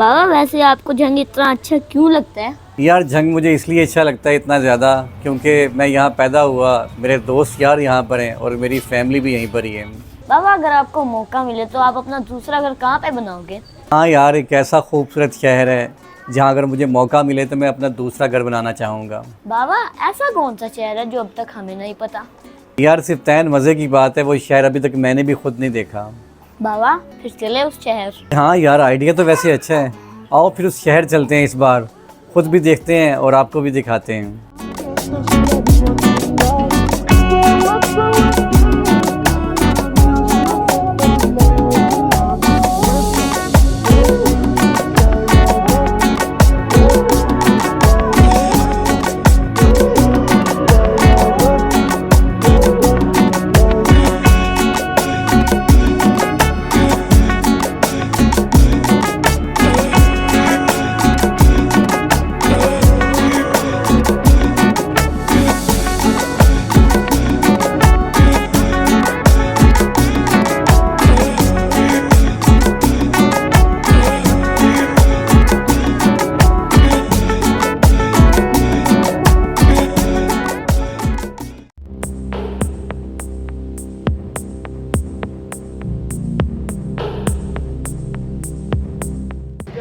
बाबा वैसे आपको जंग इतना अच्छा क्यों लगता है? यार जंग मुझे इसलिए अच्छा लगता है इतना ज़्यादा क्योंकि मैं यहाँ पैदा हुआ, मेरे दोस्त यार यहाँ पर हैं और मेरी फैमिली भी यहीं पर ही है। बाबा अगर आपको मौका मिले तो आप अपना दूसरा घर कहाँ पे बनाओगे? हाँ यार, एक ऐसा खूबसूरत शहर है जहाँ अगर मुझे मौका मिले तो मैं अपना दूसरा घर बनाना चाहूँगा। बाबा ऐसा कौन सा शहर है जो अब तक हमें नहीं पता? यार सिर्फ तैन मज़े की बात है, वो शहर अभी तक मैंने भी खुद नहीं देखा। बाबा फिर चले उस शहर। हाँ यार, आइडिया तो वैसे अच्छा है। आओ फिर उस शहर चलते हैं, इस बार खुद भी देखते हैं और आपको भी दिखाते हैं।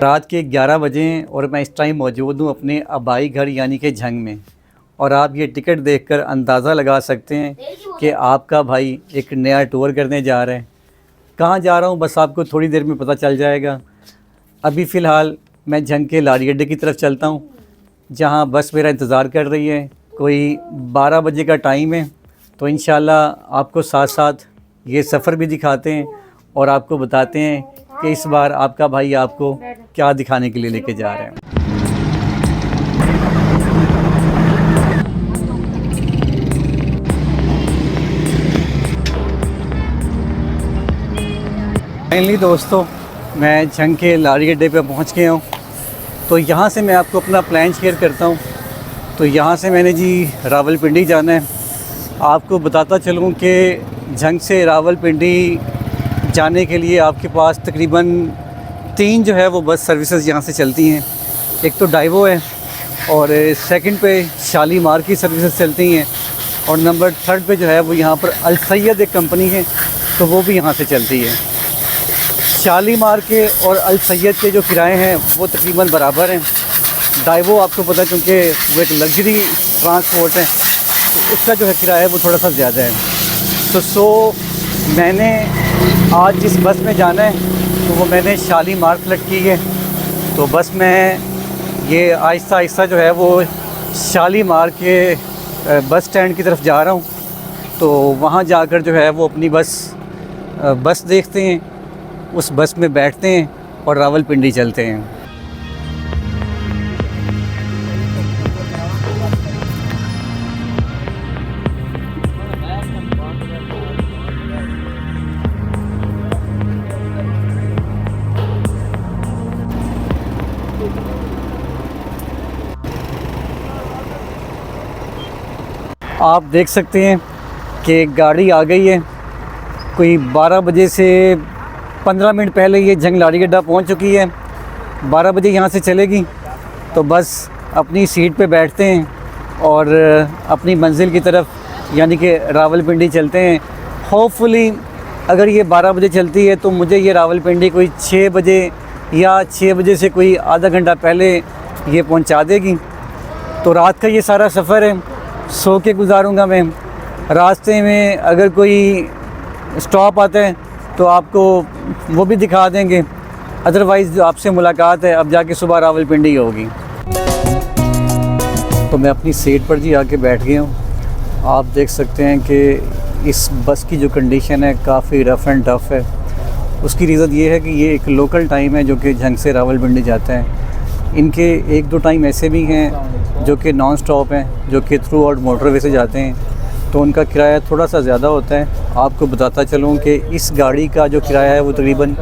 रात के 11 बजे और मैं इस टाइम मौजूद हूँ अपने आबाई घर यानी कि झंग में। और आप ये टिकट देखकर अंदाज़ा लगा सकते हैं कि आपका भाई एक नया टूर करने जा रहा है। कहाँ जा रहा हूँ बस आपको थोड़ी देर में पता चल जाएगा। अभी फ़िलहाल मैं झंग के लारी अड्डे की तरफ चलता हूँ जहाँ बस मेरा इंतज़ार कर रही है। कोई 12 बजे का टाइम है, तो इंशाल्लाह आपको साथ साथ ये सफ़र भी दिखाते हैं और आपको बताते हैं कि इस बार आपका भाई आपको क्या दिखाने के लिए लेके जा रहे हैं। फाइनली दोस्तों, मैं झंग के लारी अड्डे पे पहुंच गया हूं। तो यहां से मैं आपको अपना प्लान शेयर करता हूं। तो यहां से मैंने जी रावलपिंडी जाना है। आपको बताता चलूं कि झंग से रावलपिंडी जाने के लिए आपके पास तकरीबन 3 जो है वो बस सर्विसेज यहाँ से चलती हैं। एक तो डाइवो है और सेकंड पे शालीमार की सर्विसेज चलती हैं और नंबर 3 पे जो है वो यहाँ पर अल सैयद एक कंपनी है, तो वो भी यहाँ से चलती है। शालीमार के और अल सैयद के जो किराए हैं वो तकरीबन बराबर हैं। डाइवो आपको पता है क्योंकि वो एक लग्जरी ट्रांसपोर्ट है, उसका जो है किराया वो थोड़ा सा ज़्यादा है। तो मैंने आज जिस बस में जाना है तो वो मैंने शालीमार सेलेक्ट की है। तो बस मैं ये आहिस्ता आहिस्ता जो है वो शालीमार के बस स्टैंड की तरफ जा रहा हूँ। तो वहाँ जाकर जो है वो अपनी बस देखते हैं, उस बस में बैठते हैं और रावलपिंडी चलते हैं। आप देख सकते हैं कि गाड़ी आ गई है। कोई 12 बजे से 15 मिनट पहले ये झंग लारी अड्डा पहुँच चुकी है। 12 बजे यहाँ से चलेगी तो बस अपनी सीट पे बैठते हैं और अपनी मंजिल की तरफ यानी कि रावलपिंडी चलते हैं। होपफुली अगर ये 12 बजे चलती है तो मुझे ये रावलपिंडी कोई 6 बजे या 6 बजे से कोई आधा घंटा पहले ये पहुँचा देगी। तो रात का ये सारा सफ़र है, सो के गुजारूंगा मैं। रास्ते में अगर कोई स्टॉप आता है तो आपको वो भी दिखा देंगे, अदरवाइज़ जो आपसे मुलाकात है अब जाके सुबह रावलपिंडी होगी। तो मैं अपनी सीट पर जी आके बैठ गया हूँ। आप देख सकते हैं कि इस बस की जो कंडीशन है काफ़ी रफ़ एंड टफ़ है। उसकी रीज़न ये है कि ये एक लोकल टाइम है जो कि झंग से रावलपिंडी जाता है। इनके 1-2 टाइम ऐसे भी हैं जो कि नॉन स्टॉप हैं, जो कि थ्रू आउट मोटरवे से जाते हैं, तो उनका किराया थोड़ा सा ज़्यादा होता है। आपको बताता चलूँ कि इस गाड़ी का जो किराया है वो तकरीबन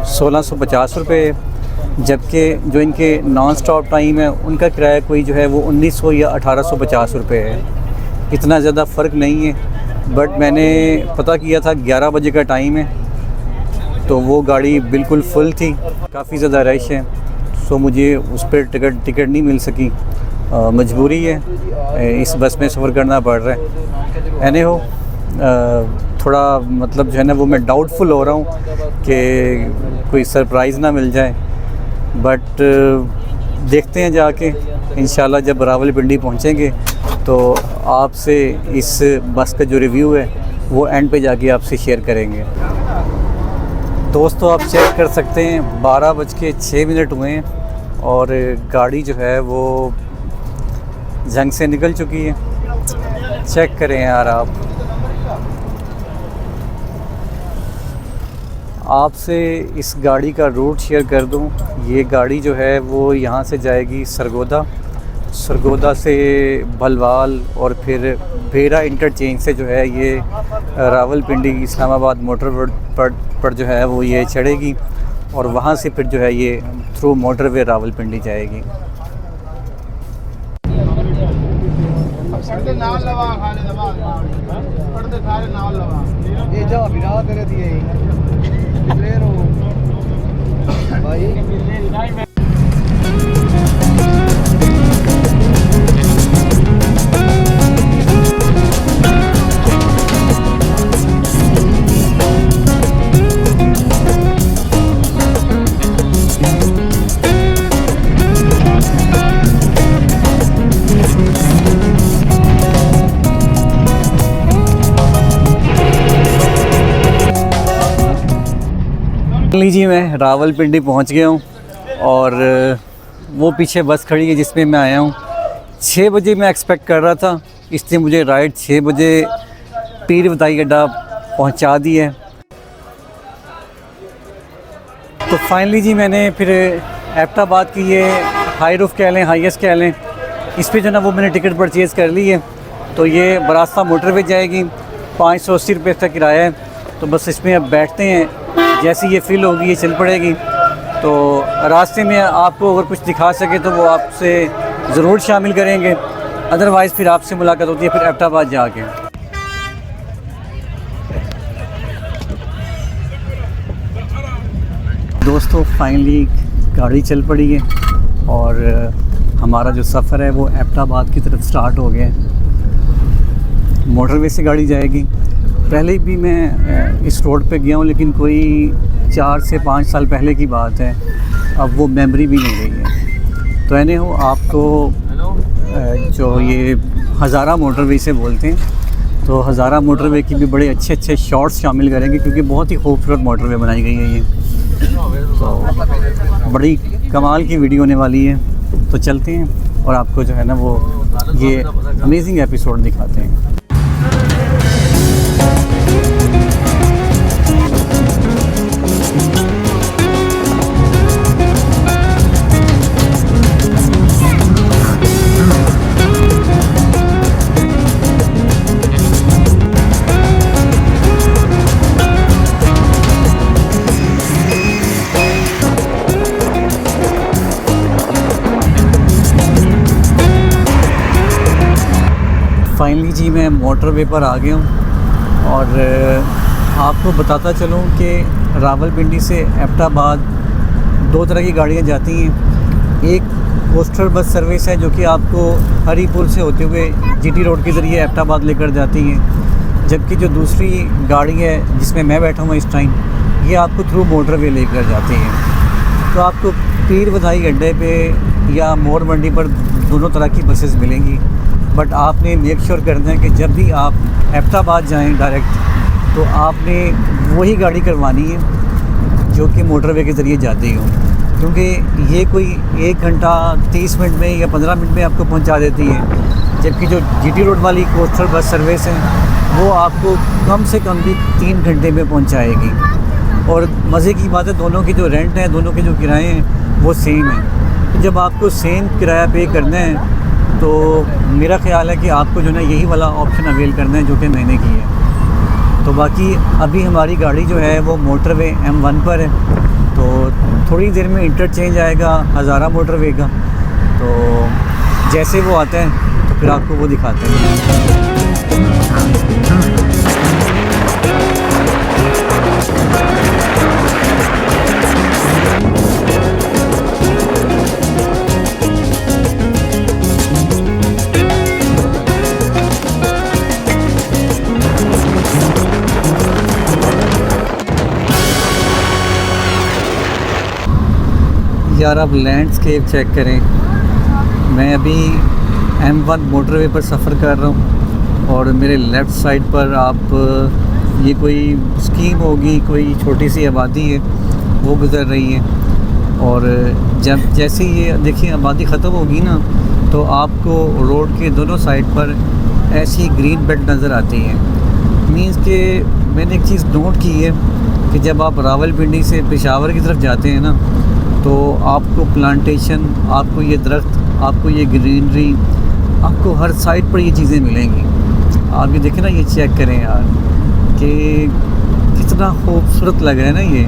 1650 रुपये है, जबकि जो इनके नॉन स्टॉप टाइम है उनका किराया कोई जो है वो 1900 या 1850 रुपये है। इतना ज़्यादा फ़र्क नहीं है। बट मैंने पता किया था 11 बजे का टाइम है तो वो गाड़ी बिल्कुल फुल थी, काफ़ी ज़्यादा रश है। सो मुझे उस पर टिकट नहीं मिल सकी। मजबूरी है, इस बस में सफ़र करना पड़ रहा है। एनी हो, थोड़ा मतलब जो है ना वो मैं डाउटफुल हो रहा हूँ कि कोई सरप्राइज़ ना मिल जाए, बट देखते हैं जाके। इंशाल्लाह जब रावलपिंडी पहुँचेंगे तो आपसे इस बस का जो रिव्यू है वो एंड पे जाके आपसे शेयर करेंगे। दोस्तों आप चेक कर सकते हैं 12:06 हुए हैं और गाड़ी जो है वो जंग से निकल चुकी है। चेक करें यार आपसे इस गाड़ी का रूट शेयर कर दूं। ये गाड़ी जो है वो यहाँ से जाएगी सरगोदा से भलवाल और फिर भेरा इंटरचेंज से जो है ये रावलपिंडी इस्लामाबाद मोटर रोड पर जो है वो ये चढ़ेगी और वहाँ से फिर जो है ये थ्रू मोटरवे रावलपिंडी जाएगी। लीजिए मैं रावलपिंडी पहुंच गया हूं और वो पीछे बस खड़ी है जिसमें मैं आया हूं। 6 बजे मैं एक्सपेक्ट कर रहा था, इसलिए मुझे राइट 6 बजे पीर बदाई अड्डा पहुंचा दी है। तो फाइनली जी मैंने फिर एबटाबाद की ये हाई रूफ कह लें, हाईएस्ट कह लें, इस पर जो ना वो मैंने टिकट परचेज़ कर ली है। तो ये बरास्ता मोटरवे जाएगी, 580 रुपये का किराया है। तो बस इसमें अब बैठते हैं, जैसी ये फ़ील होगी ये चल पड़ेगी। तो रास्ते में आपको अगर कुछ दिखा सके तो वो आपसे ज़रूर शामिल करेंगे, अदरवाइज़ फिर आपसे मुलाकात होती है फिर एबटाबाद जाके। दोस्तों फाइनली गाड़ी चल पड़ी है और हमारा जो सफ़र है वो एबटाबाद की तरफ स्टार्ट हो गया है। मोटरवे से गाड़ी जाएगी। पहले भी मैं इस रोड पे गया हूँ, लेकिन कोई 4 से 5 साल पहले की बात है, अब वो मेमोरी भी नहीं रही है। तो एने हो आपको जो ये हज़ारा मोटरवे से बोलते हैं, तो हज़ारा मोटरवे की भी बड़े अच्छे अच्छे शॉट्स शामिल करेंगे क्योंकि बहुत ही खूबसूरत मोटरवे बनाई गई है ये। तो बड़ी कमाल की वीडियो होने वाली है। तो चलते हैं और आपको जो है ना वो ये अमेजिंग एपिसोड दिखाते हैं। फाइनली जी मैं मोटरवे पर आ गया हूँ और आपको बताता चलूँ कि रावलपिंडी से एबटाबाद 2 तरह की गाड़ियाँ जाती हैं। एक कोस्टल बस सर्विस है जो कि आपको हरीपुर से होते हुए जीटी रोड के ज़रिए एबटाबाद लेकर जाती है, जबकि जो दूसरी गाड़ी है जिसमें मैं बैठा हूँ इस टाइम, ये आपको थ्रू मोटरवे लेकर जाती है। तो आपको पीर बधाई अड्डे पे या मोर मंडी पर दोनों तरह की बसेस मिलेंगी, बट आपने मेक श्योर करना है कि जब भी आप एबटाबाद जाएं डायरेक्ट तो आपने वही गाड़ी करवानी है जो कि मोटरवे के ज़रिए जाती हो, क्योंकि ये कोई 1 घंटा 30 मिनट में या 15 मिनट में आपको पहुंचा देती है, जबकि जो जीटी रोड वाली कोस्टल बस सर्विस है वो आपको कम से कम भी 3 घंटे में पहुंचाएगी। और मज़े की बात है दोनों की जो रेंट है, दोनों के जो किराए हैं वो सेम है। तो जब आपको सेम किराया पे करना है तो मेरा ख़्याल है कि आपको जो है यही वाला ऑप्शन अवेल करना है जो कि मैंने की है। तो बाकी अभी हमारी गाड़ी जो है वो मोटरवे M1 पर है, तो थोड़ी देर में इंटरचेंज आएगा हज़ारा मोटरवे का। तो जैसे वो आता है तो फिर आपको वो दिखाते हैं। यार आप लैंडस्केप चेक करें। मैं अभी M1 मोटरवे पर सफ़र कर रहा हूँ और मेरे लेफ़्ट साइड पर आप ये कोई स्कीम होगी, कोई छोटी सी आबादी है वो गुज़र रही है। और जब जैसे ये देखिए आबादी ख़त्म होगी ना, तो आपको रोड के दोनों साइड पर ऐसी ग्रीन बेल्ट नज़र आती है। मींस के मैंने एक चीज़ नोट की है कि जब आप रावलपिंडी से पेशावर की तरफ जाते हैं ना, तो आपको प्लांटेशन, आपको ये दरख्त, आपको ये ग्रीनरी, आपको हर साइड पर ये चीज़ें मिलेंगी। आप ये देखें ना, ये चेक करें यार कि कितना खूबसूरत लग रहा है ना। ये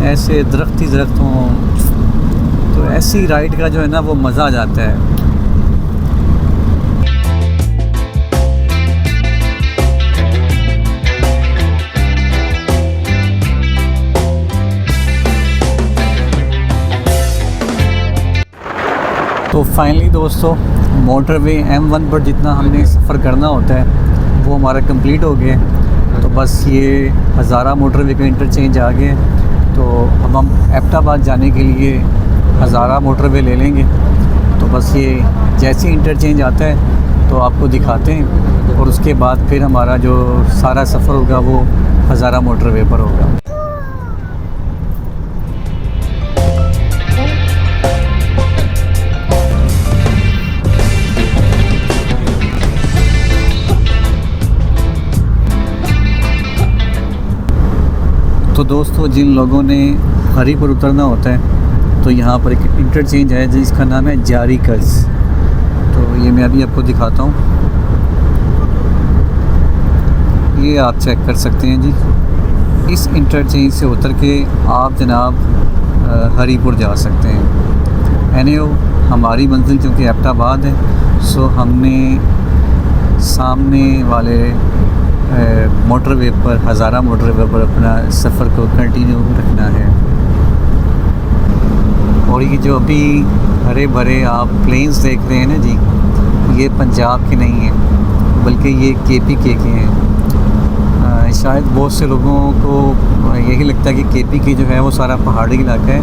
ऐसे दरख्त ही दरख्त हों तो ऐसी राइड का जो है ना वो मज़ा आ जाता है। तो फाइनली दोस्तों, मोटरवे M1 पर जितना हमने सफ़र करना होता है वो हमारा कंप्लीट हो गया। तो बस ये हज़ारा मोटरवे का इंटरचेंज आ गया, तो अब हम एबटाबाद जाने के लिए हज़ारा मोटरवे ले लेंगे। तो बस ये जैसे इंटरचेंज आता है तो आपको दिखाते हैं, और उसके बाद फिर हमारा जो सारा सफ़र होगा वो हज़ारा मोटरवे पर होगा। तो दोस्तों, जिन लोगों ने हरीपुर उतरना होता है तो यहाँ पर एक इंटरचेंज है जिसका नाम है जारी कर्ज। तो ये मैं अभी आपको दिखाता हूँ, ये आप चेक कर सकते हैं जी। इस इंटरचेंज से उतर के आप जनाब हरीपुर जा सकते हैं। एनीओ हमारी मंजिल चूँकि एबटाबाद है, सो हमने सामने वाले मोटरवे पर, हज़ारा मोटरवे पर अपना सफ़र को कंटिन्यू रखना है। और ये जो अभी हरे भरे आप प्लेन्स देख रहे हैं ना जी, ये पंजाब के नहीं हैं बल्कि ये KPK के हैं। शायद बहुत से लोगों को यही लगता है कि KPK जो है वो सारा पहाड़ी इलाका है,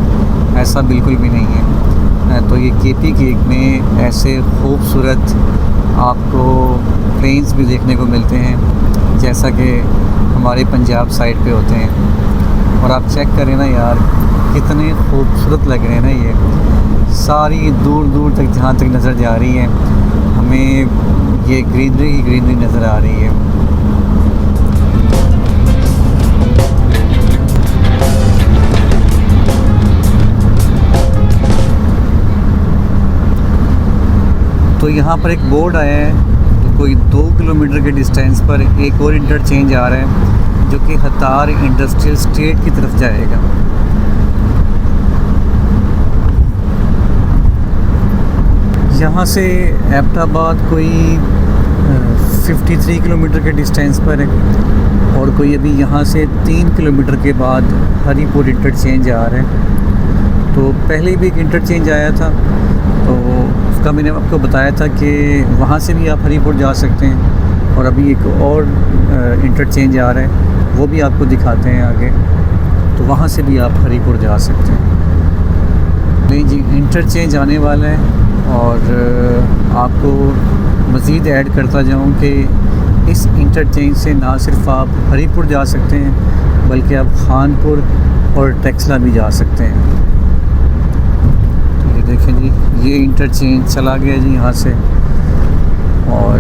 ऐसा बिल्कुल भी नहीं है। तो ये KPK में ऐसे खूबसूरत आपको प्लेन्स भी देखने को मिलते हैं जैसा कि हमारे पंजाब साइड पे होते हैं। और आप चेक करें ना यार, कितने खूबसूरत लग रहे हैं ना। ये सारी दूर दूर तक जहाँ तक नज़र जा रही है हमें ये ग्रीनरी ही ग्रीनरी नज़र आ रही है। तो यहाँ पर एक बोर्ड आया है, कोई 2 किलोमीटर के डिस्टेंस पर एक और इंटरचेंज आ रहा है जो कि हतार इंडस्ट्रियल स्टेट की तरफ जाएगा। यहाँ से एबटाबाद कोई 53 किलोमीटर के डिस्टेंस पर है, और कोई अभी यहाँ से 3 किलोमीटर के बाद हरीपुर इंटरचेंज आ रहा है। तो पहले भी एक इंटरचेंज आया था, तो उसका मैंने आपको बताया था कि वहाँ से भी आप हरीपुर जा सकते हैं। और अभी एक और इंटरचेंज आ रहा है, वो भी आपको दिखाते हैं आगे। तो वहाँ से भी आप हरीपुर जा सकते हैं। नहीं जी, इंटरचेंज आने वाला है, और आपको मज़ीद ऐड करता जाऊँ कि इस इंटरचेंज से ना सिर्फ आप हरीपुर जा सकते हैं बल्कि आप खानपुर और टेक्सला भी जा सकते हैं। तो ये देखें जी, ये इंटरचेंज चला गया जी यहाँ से, और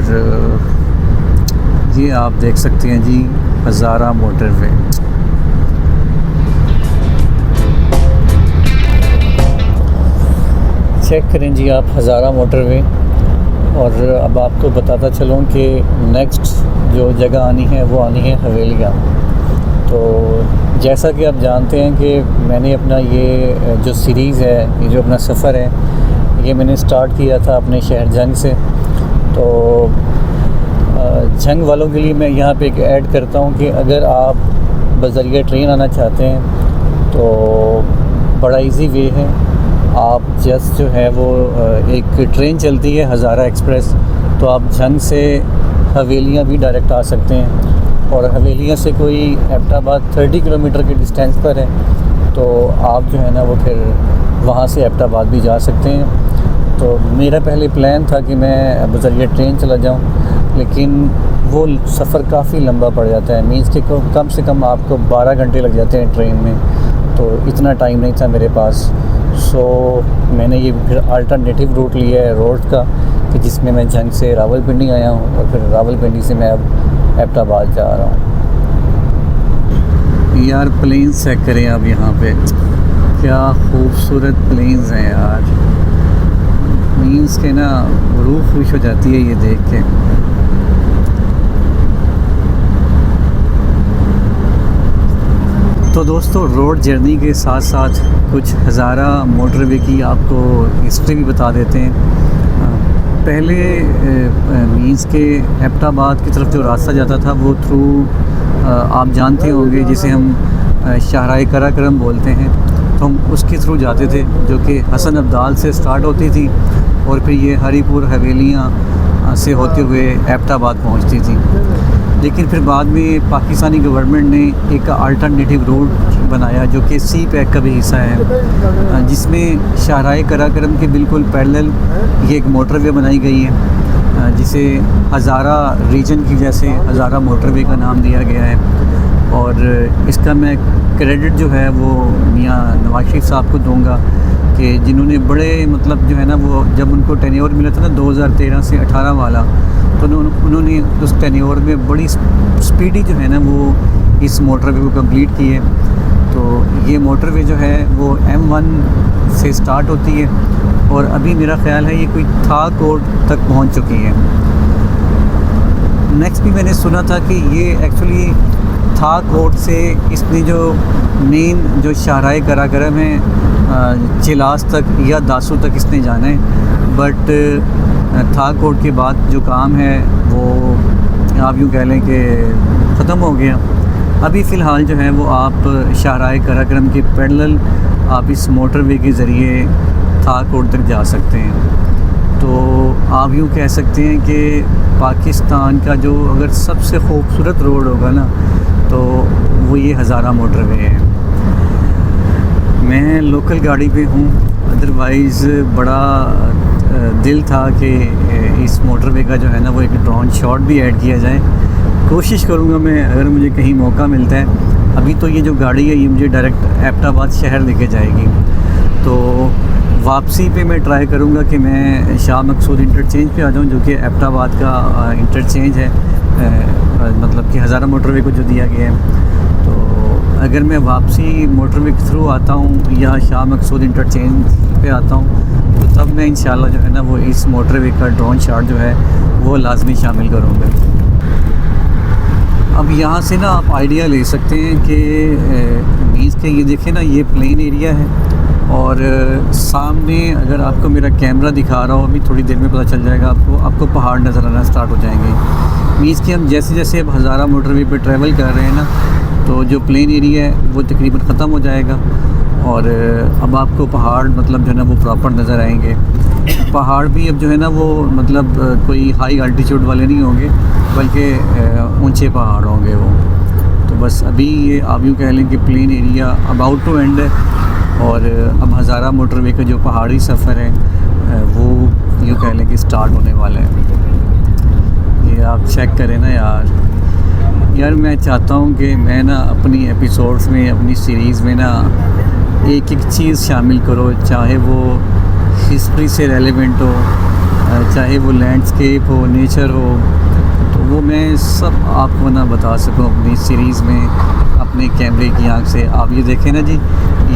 ये आप देख सकते हैं जी हज़ारा मोटरवे। चेक करें जी आप हज़ारा मोटरवे। और अब आपको बताता चलूँ कि नेक्स्ट जो जगह आनी है वो आनी है हवेलियाँ। तो जैसा कि आप जानते हैं कि मैंने अपना ये जो सीरीज़ है, ये जो अपना सफ़र है, ये मैंने स्टार्ट किया था अपने शहर जंग से। तो जंग वालों के लिए मैं यहाँ पे एक ऐड करता हूँ कि अगर आप बज़रिया ट्रेन आना चाहते हैं तो बड़ा इजी वे है। आप जस्ट जो है वो एक ट्रेन चलती है हज़ारा एक्सप्रेस, तो आप जंग से हवेलियाँ भी डायरेक्ट आ सकते हैं। और हवेलियाँ से कोई एबटाबाद 30 किलोमीटर के डिस्टेंस पर है, तो आप जो है ना वो फिर वहाँ से एबटाबाद भी जा सकते हैं। तो मेरा पहले प्लान था कि मैं बज़रिए ट्रेन चला जाऊँ, लेकिन वो सफ़र काफ़ी लंबा पड़ जाता है। मीन्स कि कम से कम आपको 12 घंटे लग जाते हैं ट्रेन में, तो इतना टाइम नहीं था मेरे पास। सो मैंने ये फिर अल्टरनेटिव रूट लिया है रोड का, कि जिसमें मैं जंग से रावलपिंडी आया हूँ और फिर रावलपिंडी से मैं अब एबटाबाद जा रहा हूँ। यार प्लेन्स चेक करें आप, यहाँ पे क्या खूबसूरत प्लेन्स हैं यार। मीन्स के ना रूह खुश हो जाती है ये देख के। तो दोस्तों रोड जर्नी के साथ साथ कुछ हज़ारा मोटरवे की आपको हिस्ट्री भी बता देते हैं। पहले मीन्स के एबटाबाद की तरफ जो रास्ता जाता था वो थ्रू आप जानते होंगे जिसे हम शाहराह कराकरम बोलते हैं, तो हम उसके थ्रू जाते थे, जो कि हसन अब्दाल से स्टार्ट होती थी और फिर ये हरीपुर हवेलियाँ से होते हुए एबटाबाद पहुँचती थी। लेकिन फिर बाद में पाकिस्तानी गवर्नमेंट ने एक अल्टरनेटिव रूट बनाया जो कि सी पैक का भी हिस्सा है, जिसमें शाहराह कराकरम के बिल्कुल पैरेलल ये एक मोटरवे बनाई गई है, जिसे हज़ारा रीजन की जैसे हज़ारा मोटरवे का नाम दिया गया है। और इसका मैं क्रेडिट जो है वो मियाँ नवाज शरीफ साहब को दूंगा, कि जिन्होंने बड़े मतलब जो है ना वो जब उनको टेन्योर मिला था ना 2013 से 18 वाला, तो उन्होंने उस टेन्योर में बड़ी स्पीडी जो है ना वो इस मोटरवे को कंप्लीट की है। तो ये मोटरवे जो है वो M1 से स्टार्ट होती है और अभी मेरा ख़्याल है ये कोई थाकोट तक पहुंच चुकी है। नेक्स्ट भी मैंने सुना था कि ये एक्चुअली थाकोट से इसने जो मेन जो शाहराह कराकरम है चिलास तक या दासू तक इसने जाना है, बट थाकोट के बाद जो काम है वो आप यूँ कह लें कि ख़त्म हो गया। अभी फ़िलहाल जो है वो आप शाहराह कराकरम के पैरेलल आप इस मोटरवे के ज़रिए थाकोट तक जा सकते हैं। तो आप यूँ कह सकते हैं कि पाकिस्तान का जो अगर सबसे खूबसूरत रोड होगा ना तो वो ये हज़ारा मोटरवे है। मैं लोकल गाड़ी पे हूँ, अदरवाइज़ बड़ा दिल था कि इस मोटरवे का जो है ना वो एक ड्रोन शॉट भी ऐड किया जाए। कोशिश करूँगा मैं, अगर मुझे कहीं मौका मिलता है। अभी तो ये जो गाड़ी है ये मुझे डायरेक्ट एबटाबाद शहर लेके जाएगी, तो वापसी पे मैं ट्राई करूँगा कि मैं शाह मकसूद इंटरचेंज पे आ जाऊँ, जो कि एबटाबाद का इंटरचेंज है, मतलब कि हज़ारा मोटरवे को जो दिया गया है। तो अगर मैं वापसी मोटरवे के थ्रू आता हूँ या शाह मकसूद इंटरचेंज पे आता हूँ, तो तब मैं इंशाल्लाह जो है ना वो इस मोटरवे का ड्रोन शॉट जो है वो लाजमी शामिल करूँगा। अब यहाँ से ना आप आइडिया ले सकते हैं कि मीन्स के ये देखें ना ये प्लेन एरिया है और सामने अगर आपको मेरा कैमरा दिखा रहा हो, अभी थोड़ी देर में पता चल जाएगा आपको पहाड़ नज़र आना स्टार्ट हो जाएंगे। मीन्स कि हम जैसे जैसे अब हज़ारा मोटरवे पे ट्रैवल कर रहे हैं ना, तो जो प्लेन एरिया है वो तकरीबन ख़त्म हो जाएगा और अब आपको पहाड़ मतलब जो है ना वो प्रॉपर नज़र आएंगे। पहाड़ भी अब जो है ना वो मतलब कोई हाई अल्टीट्यूड वाले नहीं होंगे, बल्कि ऊंचे पहाड़ होंगे वो। तो बस अभी ये आप यूँ कह लें कि plain area about to end है और अब हज़ारा मोटरवे का जो पहाड़ी सफ़र है वो यूँ कह लें कि स्टार्ट होने वाला है। ये आप चेक करें ना यार मैं चाहता हूँ कि मैं ना अपनी एपिसोड्स में, अपनी सीरीज़ में ना एक एक चीज़ शामिल करो, चाहे वो हिस्ट्री से रेलेवेंट हो, चाहे वो लैंडस्केप हो, नेचर हो, तो वो मैं सब आपको ना बता सकूँ अपनी सीरीज़ में अपने कैमरे की आंख से। आप ये देखें ना जी,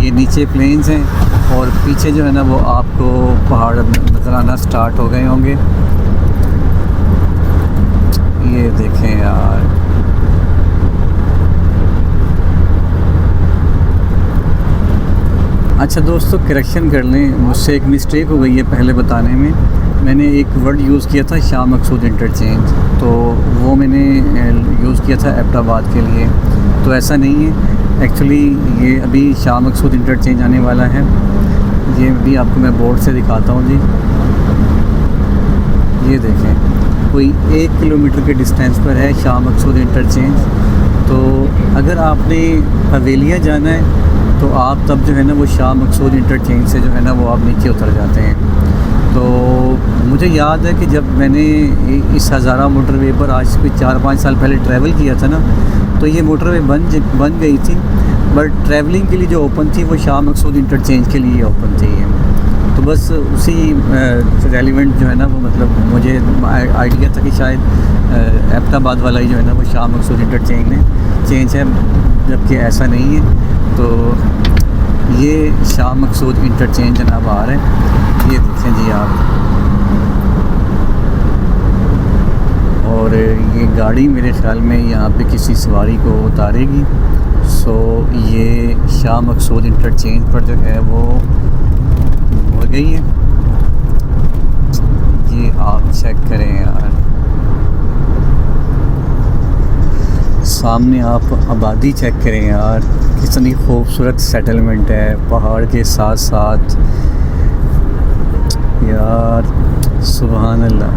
ये नीचे प्लेन्स हैं और पीछे जो है ना वो आपको पहाड़ नज़र आना स्टार्ट हो गए होंगे। ये देखें यार, अच्छा दोस्तों करेक्शन कर लें, मुझसे एक मिस्टेक हो गई है पहले बताने में। मैंने एक वर्ड यूज़ किया था शाह मकसूद इंटरचेंज, तो वो मैंने यूज़ किया था एबटाबाद के लिए, तो ऐसा नहीं है। एक्चुअली ये अभी शाह मकसूद इंटरचेंज आने वाला है। ये भी आपको मैं बोर्ड से दिखाता हूँ जी। ये देखें कोई 1 किलोमीटर के डिस्टेंस पर है शाह मकसूद इंटरचेंज। तो अगर आपने हवेलियाँ जाना है तो आप तब जो है ना वो शाह मकसूद इंटरचेंज से जो है ना वो आप नीचे उतर जाते हैं। तो मुझे याद है कि जब मैंने इस हज़ारा मोटरवे पर आज से 4-5 साल पहले ट्रैवल किया था ना, तो ये मोटरवे बन गई थी, बट ट्रैवलिंग के लिए जो ओपन थी वो शाह मकसूद इंटरचेंज के लिए ओपन थी। तो बस उसी रेलिवेंट जो है ना वो मतलब मुझे आइडिया था कि शायद एबटाबाद वाला ही जो है ना वो शाह मकसूद इंटरचेंज है, जबकि ऐसा नहीं है। तो ये शाह मकसूद इंटरचेंज जनाब आ रहे हैं, ये देखें जी आप। और ये गाड़ी मेरे ख़्याल में यहाँ पे किसी सवारी को उतारेगी। सो ये शाह मकसूद इंटरचेंज पर जो है वो हो गई है। ये आप चेक करें यार, सामने आप आबादी चेक करें यार, कितनी खूबसूरत सेटलमेंट है पहाड़ के साथ साथ यार, सुभान अल्लाह।